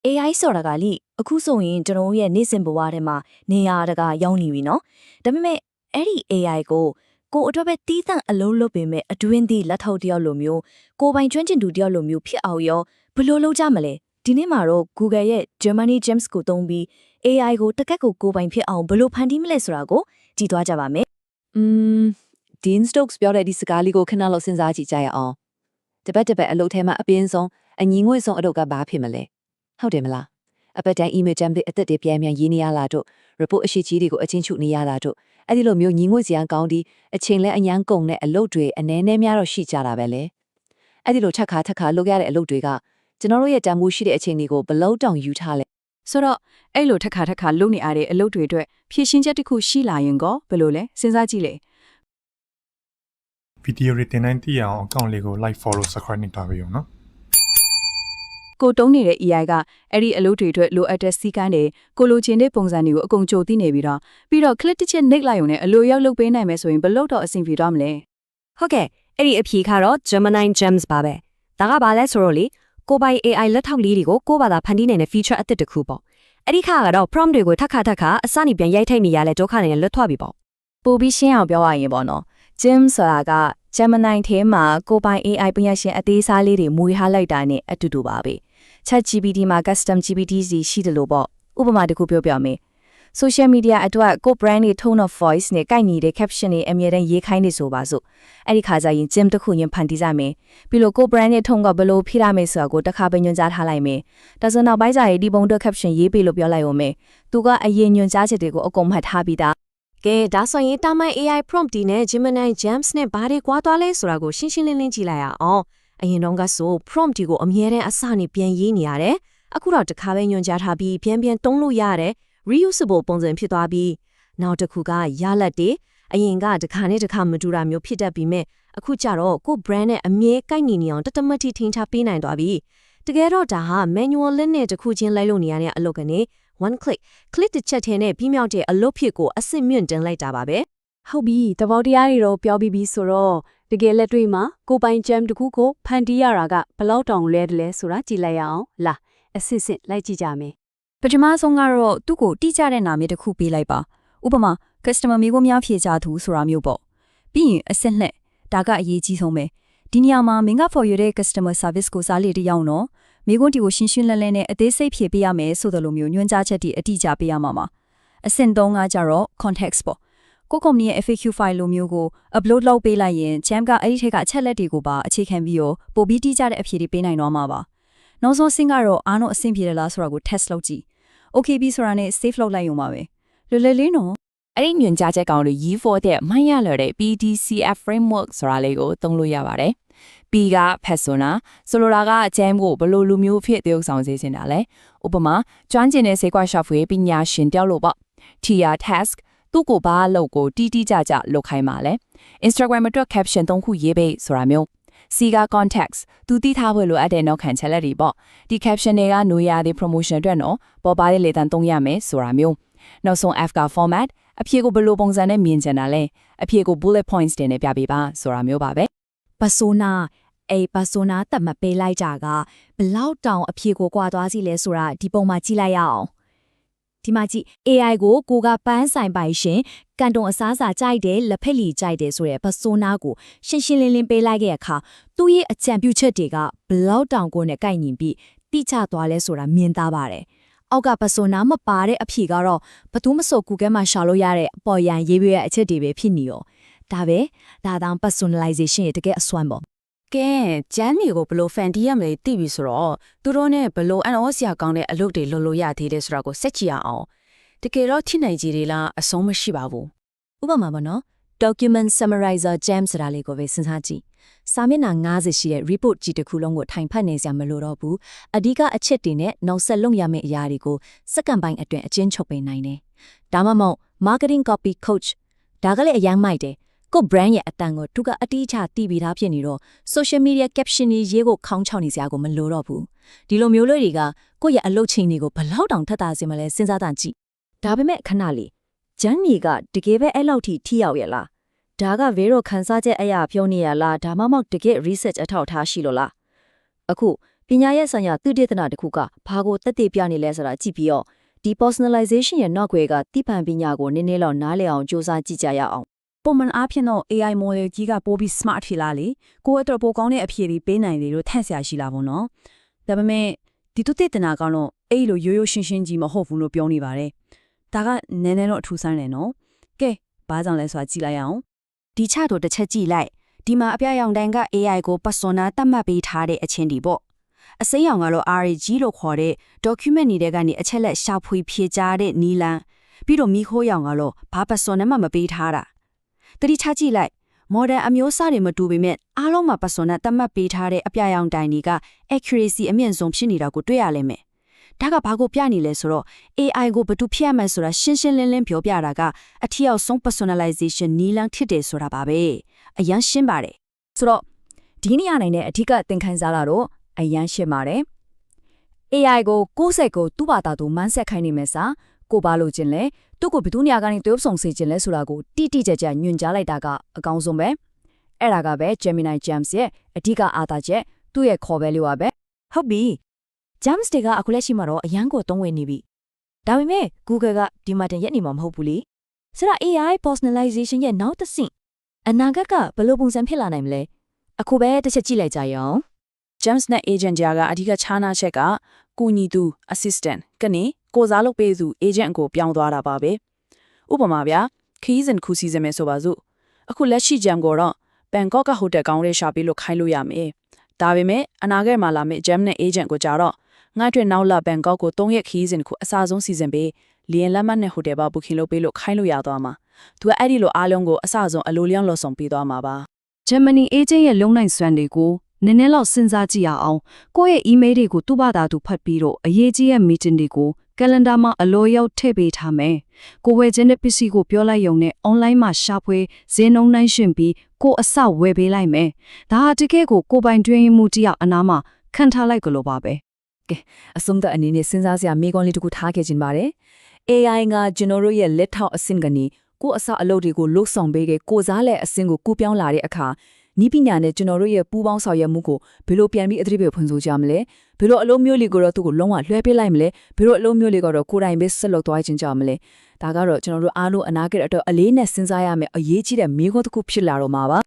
AI ဆိုတာကလေအခုဆိုရင်ကျွန်တော်ရဲ့နေ့စဉ်ဘဝထဲမှာနေရာတကာရောက်နေပြီနော်ဒါပေမဲ့အဲ့ဒီ AI ကိုအတွက်ပဲတီးသန့်အလုံးလုပ်ပေမဲ့အတွင်းသည့်လက်ထောက်တယောက်လိုမျိုးကိုယ်ပိုင်ကျွမ်းကျင်သူတယောက်လိုမျိုးဖြစ်အောင်ရောဘယ်လိုလုပ်ကြမလဲဒီနေ့မှာတော့ Google ရဲ့ Gemini Gems ကိုသုံးပြီး AI ကိုတကက်ကိုယ်ပိုင်ဖြစ်အောင်ဘယ်လိုဖန်တီးမလဲဆိုတာကိုကြည့်သွားကြပါမယ် Dean Stokes ပြောတဲ့ဒီစကားလေးကိုခဏလောက်စဉ်းစားကြည့်ကြရအောင်တပတ်အလုပ်ထဲမှာအပြင်းဆုံးအညီငွေ့ဆုံးအလုပ်ကဘာဖြစ်မလဲဟုတ်တယ်မလားအပတ်တိုင်း email jam တွေအသက်တွေပြန်ရေးနေရလာတော့ report အရှိကြီးတွေကိုအချင်းချုပ်နေရတာတို့အဲ့ဒီလိုမျိုးညီငွေ့စရာကောင်းဒီအချိန်လဲအញ្ញမ်းကုန်တဲ့အလုပ်တွေအနည်းနဲ့များတော့ရှိကြတာပဲလေအဲ့ဒီလိုထက်ခါလုပ်ရတဲ့အလုပ်တွေကကျွန်တော်တို့ရဲ့တန်ဖိုးရှိတဲ့အချိန်တွေကိုဘလို့တောင်ယူထားလဲ ဆိုတော့အဲ့လိုထက်ခါလုပ်နေရတဲ့အလုပ်တွေအတွက်ဖြည့်ရှင်းချက်တစ်ခုရှိလာရင်ကောဘယ်လိုလဲစဉ်းစားကြည့်လေ ဗီဒီယိုတွေတင်တိုင်းသိရအောင်အကောင့်လေးကို like follow subscribe နှိပ်ထားပေးအောင်နော် ကိုတုံးနေတဲ့ AI ကအဲ့ဒီအလုပ်တွေအတွက်လိုအပ်တဲ့စီကန်းတွေကိုလိုချင်တဲ့ပုံစံတွေကိုအကုန်ကြိုသိနေပြီးတော့ click တစ်ချက်နှိပ်လိုက်ရုံနဲ့အလိုရောက်လုပ်ပေးနိုင်မယ်ဆိုရင်ဘယ်လို့တော့အဆင်ပြေတော့မလဲ ဟုတ်ကဲ့အဲ့ဒီအဖြေကတော့ Gemini Gems ပါပဲဒါကဘာလဲဆိုတော့လေကိုပိုင် AI လက်ထောက်လေးတွေကိုကိုယ့်ဘာသာဖန်တီးနိုင်တဲ့ feature အသစ်တစ်ခုပေါ့အဲ့ဒီခါကတော့ prompt တွေကိုထပ်ခါအစနေပြန်ရိုက်ထိုက်နေရလဲဒုက္ခနဲ့လွတ်ထွက်ပြီပေါ့ ပိုပြီးရှင်းအောင်ပြောရရင်ပေါ့နော် Gem ဆိုတာက Gemini ထဲမှာကိုပိုင် AI ပညာရှင်အသေးစားလေးတွေမွေးထားလိုက်တာနဲ့အတူတူပါပဲ ChatGPT မှာ custom GPT စီရှိတယ်လို့ပေါ့ဥပမာတစ်ခုပြောပြမယ် social media အတွက်ကို brand တွေ tone of voice နဲ့ကိုက်ညီတဲ့ caption တွေအမြဲတမ်းရေးခိုင်းနေဆိုပါစို့အဲ့ဒီခါကျရင် Gem တစ်ခုရင်ဖန်တီးကြမယ်ပြီးလို့ကို brand ရဲ့ tone ကဘယ်လိုဖိရမယ်ဆိုတာကိုတစ်ခါပဲညွှန်ကြားထားလိုက်မယ်ဒါဆိုနောက်ပိုင်းကျရင်ဒီပုံတော့ caption ရေးပေးလို့ပြောလိုက်အောင်မယ်သူကအရင်ညွှန်ကြားချက်တွေကိုအကုန်မှတ်ထားပြီးသား ကဲဒါဆိုရင်တာမန် AI prompt ဒီနဲ့ Gemini Gems နဲ့ဘာတွေကွာသွားလဲဆိုတာကိုရှင်းလင်းကြည့်လိုက်ရအောင်အရင်တော့ကဆို prompt ဒီကိုအမြဲတမ်းအစနေပြန်ရေးနေရတယ်အခုတော့တစ်ခါပဲညွှန်ကြားထားပြီးပြန်တုံးလို့ရတယ် reusable ပုံစံဖြစ်သွားပြီးနောက်တစ်ခုကရလက်တွေအရင်ကတစ်ခါနဲ့တစ်ခါမတူတာမျိုးဖြစ်တတ်ပြီးမဲ့အခုကျတော့ကို brand နဲ့အမြဲကိုက်ညီနေအောင်တတမတ်ထိထင်ရှားပေးနိုင်သွားပြီတကယ်တော့ဒါဟာ manual လက်နဲ့တစ်ခုချင်းလိုက်လို့နေရတဲ့အလုပ်ကနေ one click တစ်ချက်ထဲနဲ့ပြီးမြောက်တဲ့အလုပ်ဖြစ်ကိုအဆင့်မြင့်တင်လိုက်တာပါပဲ ဟုတ်ပြီသဘောတရားတွေတော့ပြောပြီးပြီဆိုတော့တကယ်လက်တွေ့မှာကိုပိုင် gem တစ်ခုကိုဖန်တီးရတာကဘယ်လောက်တောင်လဲတယ်လဲဆိုတာကြည့်လိုက်ရအောင်လာအစစ်လိုက်ကြည့်ကြမယ် ပထမဆုံးကတော့သူ့ကိုတိကျတဲ့နာမည်တစ်ခုပေးလိုက်ပါဥပမာ customer မျိုးကိုများဖြေကြသူဆိုတာမျိုးပေါ့ပြီးရင်အစစ်လက်ဒါကအရေးကြီးဆုံးပဲဒီနေရာမှာမင်းက for ရတဲ့ customer service ကိုစားလေတယောက်နော်မိကွန်းတီကိုရှင်းလင်းနဲ့အသေးစိတ်ဖြေပေးရမယ်ဆိုတဲ့လိုမျိုးညွှန်ကြားချက်တွေအတိအကျပေးရမှာပါအဆင့်3ကကြတော့ context ပေါ့ကိုကုမ္ပဏီရဲ့ FAQ file လိုမျိုးကို upload လုပ်ပေးလိုက်ရင် Gem ကအဲ့ဒီထက်ကအချက်လက်တွေကိုပါအခြေခံပြီးတော့ပိုပြီးတိကျတဲ့အဖြေတွေပေးနိုင်တော့မှာပါနောက်ဆုံးအဆင့်ကတော့အားလုံးအဆင့်ပြေတယ်လားဆိုတာကို test လုပ်ကြည့် okay ပြီဆိုတာနဲ့ save လုပ်လိုက်ရုံပါပဲလွယ်လေးနော် အဲ့ဒီညွှန်ကြားချက်ကောင်တွေရေးဖို့တဲ့မိုင်းရလွယ်တဲ့ PDCF framework ဆိုတာလေးကိုသုံးလို့ရပါတယ်။ P က persona ဆိုလိုတာက Gem ကိုဘယ်လိုလူမျိုးဖြစ်သရုပ်ဆောင်စေချင်တာလဲ။ဥပမာကျွမ်းကျင်တဲ့စေကွာ software ပညာရှင်တယောက်လို့ပေါ့။ T က task သူ့ကိုဘာလုပ်ကိုတီးကြလုပ်ခိုင်းပါလဲ။ Instagram အတွက် caption 3ခုရေးပေးဆိုတာမျိုး။ C က context သူတည်ထားဖို့လိုအပ်တဲ့နောက်ခံချက်လက်တွေပေါ့။ဒီ caption တွေကနိုးရတဲ့ promotion အတွက်နော်ပေါ်ပါတဲ့လေတန်းသုံးရမယ်ဆိုတာမျိုး။နောက်ဆုံး F က formatအဖြေကိုဘယ်လိုပုံစံနဲ့မြင်ချင်တာလဲအဖြေကို bullet points တင်နဲ့ပြပေးပါဆိုတာမျိုးပါပဲ persona အဲ့ persona တတ်မပေးလိုက်ကြကဘလောက်တောင်အဖြေကိုကွာသွားစီလဲဆိုတာဒီပုံမှာကြည့်လိုက်ရအောင်ဒီမှာကြည့် AI ကိုကပန်းဆိုင်ပိုင်ရှင်ကန်တုံအစားစာကြိုက်တယ်လက်ဖက်လီကြိုက်တယ်ဆိုတဲ့ persona ကိုရှင်းလင်းပေးလိုက်တဲ့အခါသူ့ရဲ့အကြံပြုချက်တွေကဘလောက်တောင်ကိုနဲ့ကိုက်ညီပြီးတိကျသွားလဲဆိုတာမြင်သားပါတယ်အောက်က persona မပါတဲ့အဖြေကတော့ဘသူမဆို Google မှာရှာလို့ရတဲ့အပေါ်ရန်ရေးပြရဲ့အချက်တွေပဲဖြစ်နေရောဒါတောင် personalization ရဲ့တကယ်အစွမ်းပေါ့ ကဲ Gem တွေကိုဘယ်လိုဖန်တီးရမလဲသိပြီဆိုတော့သူတို့နဲ့ဘယ်လိုအန်အောစရာကောင်းတဲ့အလုပ်တွေလုပ်လို့ရသေးတယ်ဆိုတာကိုစက်ကြည့်ရအောင်တကယ်တော့ထိနိုင်ကြည်တွေလားအဆုံးမရှိပါဘူး ဥပမာပေါ့နော် document summarizer Gem ဆိုတာလေးကိုပဲစဉ်းစားကြည့်စာမျက်နှာ90ရှိတဲ့ report ကြီးတစ်ခုလုံးကိုထိုင်ဖတ်နေစရာမလိုတော့ဘူးအဓိကအချက်တွေနဲ့နောက်ဆက်လုပ်ရမယ့်အရာတွေကိုစက္ကန့်ပိုင်းအတွင်းအချင်းချုပ်ပေးနိုင်တယ်ဒါမှမဟုတ် marketing copy coach ဒါကလည်းအရင်မိုက်တယ်ကို brand ရဲ့အတန်ကိုသူကအတိအကျတီးပြီးသားဖြစ်နေတော့ social media caption တွေရေးကိုခေါင်းချောင်းနေစရာကိုမလိုတော့ဘူးဒီလိုမျိုးလေးတွေကကိုယ့်ရဲ့အလုပ်ချိန်တွေကိုဘလောက်တောင်ထပ်တာစင်မလဲစဉ်းစားတမ်းကြည့်ဒါပေမဲ့ခဏလေး Gem ကတကယ်ပဲအဲ့လောက်ထိရောက်ရလားဒါက Vero ခန်းစားချက်အရာပြောနေရလားဒါမှမဟုတ်တကယ် research အထောက်ထားရှိလို့လားအခု ညာရဲ့ဆိုင်ရာသူတေသနာတစ်ခုကဘာကိုတက်တေပြနေလဲဆိုတာကြည့်ပြီးတော့ဒီ personalization ရဲ့နောက်ွယ်ကတိပံပညာကိုနည်းနည်းလောက်နားလည်အောင်စူးစမ်းကြည့်ကြရအောင် ပုံမှန်အားဖြင့်တော့ AI model ကြီးကပိုပြီး smart ဖြစ်လာလေကိုယ့်အတွက်ပိုကောင်းတဲ့အဖြေတွေပေးနိုင်တယ်လို့ထင်ရှားရှိလာပါတော့ဒါပေမဲ့ဒီတုတေတနာကတော့အဲ့လိုရိုးရိုးရှင်းရှင်းကြီးမဟုတ်ဘူးလို့ပြောနေပါတယ်ဒါကနည်းနည်းတော့အထူးဆန်းတယ်နော်ကဲဘာကြောင့်လဲဆိုတာကြည့်လိုက်အောင် ဒီချတော့တစ်ချက်ကြည့်လိုက်ဒီမှာအပြရောင်တိုင်းက AI ကို persona တတ်မှတ်ပေးထားတဲ့အချင်းဒီပေါ့အစိမ်းရောင်ကတော့ RAG လို့ခေါ်တဲ့ document နေတဲ့ကနေအချက်လက်ရှာဖွေဖြည့်ကြားတဲ့နီလန်ပြီးတော့မိခိုးရောင်ကတော့ဘာ persona မှမပေးထားတာတတိချကြည့်လိုက် modern အမျိုးအစားတွေမတူပေမဲ့အားလုံးမှာ persona တတ်မှတ်ပေးထားတဲ့အပြရောင်တိုင်းတွေက accuracy အမြင့်ဆုံးဖြစ်နေတာကိုတွေ့ရလိမ့်မယ်ဒါကဘာကိုပြနေလဲဆိုတော့ AI ကိုဘယ်သူဖြတ်မှန်းဆိုတာရှင်းရှင်းလင်းလင်းပြောပြတာကအထီရောက်ဆုံး personalization နီလန်ဖြစ်တယ်ဆိုတာပါပဲအရန်ရှင်းပါတယ် ဆိုတော့ဒီနေရာနိုင်တဲ့အထူးကသင်ခန်းစာလာတော့အရန်ရှင်းပါတယ် AI ကိုကိုယ့်စိတ်ကိုသူ့ဘာသာသူမန်းဆက်ခိုင်းနေမယ်စာကိုပါလို့ခြင်းလဲသူ့ကိုဘယ်သူနေရာကနေတွဲဆောင်စေခြင်းလဲဆိုတာကိုတိတိကျကျညွှန်ကြားလိုက်တာကအကောင်းဆုံးပဲအဲ့ဒါကပဲ Gemini Gems ရဲ့အထူးကအားသာချက်သူ့ရဲ့ core value ပါပဲ ဟုတ်ပြီ Gems တွေကအခုလက်ရှိမှာတော့အရန်ကိုသုံးဝင်နေပြီဒါပေမဲ့ Google ကဒီမှာတင်ရက်နေမှာမဟုတ်ဘူးလေဆိုတော့ AI personalization ရဲ့နောက်တစ်ဆင့်အနာဂတ်ကဘယ်လိုပုံစံဖြစ်လာနိုင်မလဲအခုပဲတစ်ချက်ကြည့်လိုက်ကြရအောင် Gems နဲ့ agent ကြားကအဓိကခြားနာချက်ကကူညီသူ assistant ကနေကိုစားလုပ်ပေးသူ agent ကိုပြောင်းသွားတာပါပဲဥပမာဗျာခီးစဉ်ခုစီစဉ်မယ်ဆိုပါစို့အခုလက်ရှိ Gem ကိုတော့ Bangkok ကဟိုတယ်ကောင်းလေးရှာပေးလို့ခိုင်းလို့ရမယ်ဒါပေမဲ့အနာဂတ်မှာလာမယ့် Gem နဲ့ agent ကိုကြတော့ငါ့အတွက်နောက်လာ Bangkok ကို3ရက်ခီးစဉ်ခုအစားဆုံးစီစဉ်ပေးလီယန်လက်မှတ်နဲ့ဟိုတယ်ပါ booking လုပ်ပေးလို့ခိုင်းလို့ရသွားမှာသူကအဲ့ဒီလိုအားလုံးကိုအစားဆုံးအလိုလျောင်းလို့ဆောင်ပေးသွားမှာပါ Gemini agent ရဲ့လုံနိုင်စွမ်းတွေကိုနည်းနည်းလောက်စဉ်းစားကြည့်ရအောင်ကိုယ့်ရဲ့ email တွေကိုသူ့ဘာသာသူဖတ်ပြီးတော့အရေးကြီးတဲ့ meeting တွေကို calendar မှာအလိုရောက်ထည့်ပေးထားမယ်ကိုဝယ်ခြင်းတဲ့ပစ္စည်းကိုပြောလိုက်ရုံနဲ့ online မှာရှာဖွေဈေးနှုန်းနိုင်ရှင်ပြီးကိုအစဝယ်ပေးလိုက်မယ်ဒါဟာတကယ်ကိုကိုပိုင်တွင်းမှုတရားအနာမှာခံထားလိုက်ကြလို့ပါပဲ အဆုံးသတ်အနေနဲ့စဉ်းစားစရာမိကွန်းလေးတစ်ခုထားခဲ့ခြင်းပါတယ် AI ကကျွန်တော်တို့ရဲ့လက်ထောက်အဆင့်ကနေကိုအစအလုပ်တွေကိုလုဆောင်ပေးခဲ့ကိုစားလက်အဆင့်ကိုကူးပြောင်းလာတဲ့အခါနီးပညာနဲ့ကျွန်တော်တို့ရဲ့ပူးပေါင်းဆောင်ရွက်မှုကိုဘယ်လိုပြန်ပြီးအသတိပေးဖွင့်ဆိုကြမလဲဘယ်လိုအလုံးမျိုးလေးကိုတော့သူ့ကိုလုံးဝလွှဲပေးလိုက်မလဲဘယ်လိုအလုံးမျိုးလေးကတော့ကိုယ်တိုင်ပဲဆက်လုပ်သွားခြင်းကြမလဲဒါကတော့ကျွန်တော်တို့အားလုံးအနာဂတ်အတွက်အလေးနဲ့စဉ်းစားရမယ်အရေးကြီးတဲ့မိကွန်းတစ်ခုဖြစ်လာတော့မှာပါ